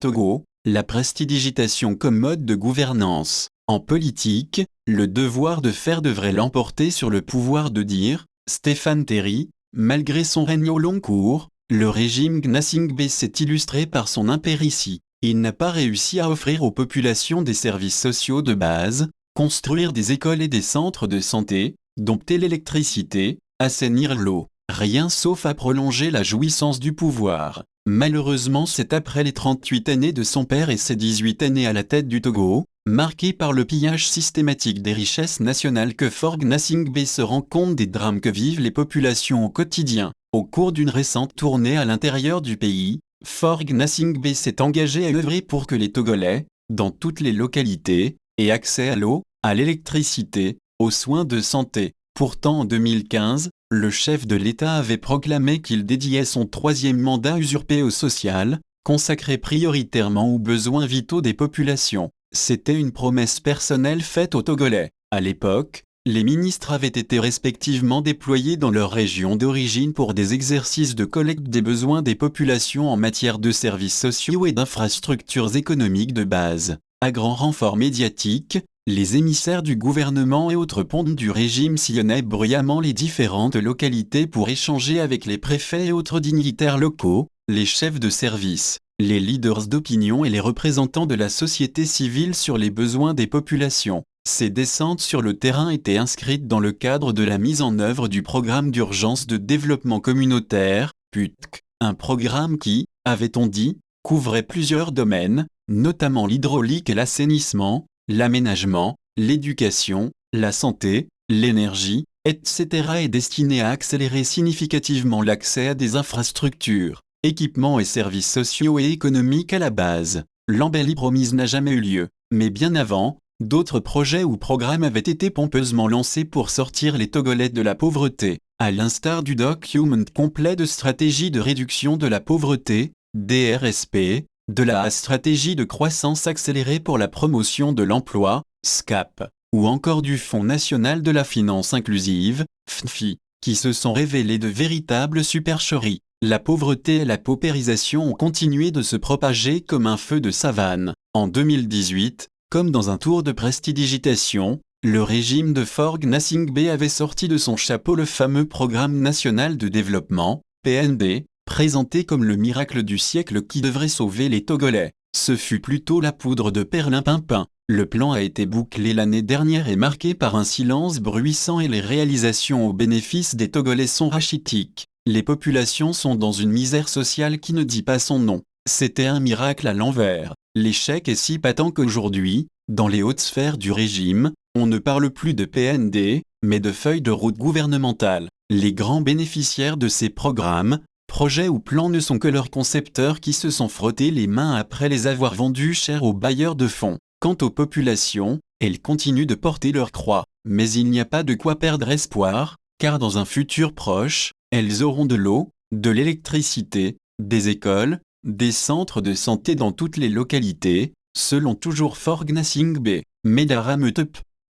Togo, la prestidigitation comme mode de gouvernance. En politique, le devoir de faire devrait l'emporter sur le pouvoir de dire. Stéphane Terry, malgré son règne au long cours, le régime Gnassingbé s'est illustré par son impéritie. Il n'a pas réussi à offrir aux populations des services sociaux de base, construire des écoles et des centres de santé, dompter l'électricité, assainir l'eau. Rien sauf à prolonger la jouissance du pouvoir. Malheureusement, c'est après les 38 années de son père et ses 18 années à la tête du Togo, marquées par le pillage systématique des richesses nationales, que Faure Gnassingbé se rend compte des drames que vivent les populations au quotidien. Au cours d'une récente tournée à l'intérieur du pays, Faure Gnassingbé s'est engagé à œuvrer pour que les Togolais, dans toutes les localités, aient accès à l'eau, à l'électricité, aux soins de santé. Pourtant en 2015, le chef de l'État avait proclamé qu'il dédiait son 3e mandat usurpé au social, consacré prioritairement aux besoins vitaux des populations. C'était une promesse personnelle faite aux Togolais. À l'époque, les ministres avaient été respectivement déployés dans leur région d'origine pour des exercices de collecte des besoins des populations en matière de services sociaux et d'infrastructures économiques de base. À grand renfort médiatique, les émissaires du gouvernement et autres pontes du régime sillonnaient bruyamment les différentes localités pour échanger avec les préfets et autres dignitaires locaux, les chefs de service, les leaders d'opinion et les représentants de la société civile sur les besoins des populations. Ces descentes sur le terrain étaient inscrites dans le cadre de la mise en œuvre du programme d'urgence de développement communautaire, PUTC, un programme qui, avait-on dit, couvrait plusieurs domaines, notamment l'hydraulique et l'assainissement, l'aménagement, l'éducation, la santé, l'énergie, etc. est destiné à accélérer significativement l'accès à des infrastructures, équipements et services sociaux et économiques à la base. L'embellie promise n'a jamais eu lieu, mais bien avant, d'autres projets ou programmes avaient été pompeusement lancés pour sortir les Togolais de la pauvreté, à l'instar du document complet de stratégie de réduction de la pauvreté, DRSP, de la stratégie de croissance accélérée pour la promotion de l'emploi, SCAP, ou encore du Fonds national de la finance inclusive, FNFI, qui se sont révélés de véritables supercheries. La pauvreté et la paupérisation ont continué de se propager comme un feu de savane. En 2018, comme dans un tour de prestidigitation, le régime de Faure Gnassingbé avait sorti de son chapeau le fameux Programme national de développement, PND, présenté comme le miracle du siècle qui devrait sauver les Togolais. Ce fut plutôt la poudre de perlimpinpin. Le plan a été bouclé l'année dernière et marqué par un silence bruissant et les réalisations au bénéfice des Togolais sont rachitiques. Les populations sont dans une misère sociale qui ne dit pas son nom. C'était un miracle à l'envers. L'échec est si patent qu'aujourd'hui, dans les hautes sphères du régime, on ne parle plus de PND, mais de feuilles de route gouvernementales. Les grands bénéficiaires de ces programmes, projets ou plans ne sont que leurs concepteurs qui se sont frottés les mains après les avoir vendus cher aux bailleurs de fonds. Quant aux populations, elles continuent de porter leur croix, mais il n'y a pas de quoi perdre espoir, car dans un futur proche, elles auront de l'eau, de l'électricité, des écoles, des centres de santé dans toutes les localités, selon toujours Faure Gnassingbé, Medara Metep.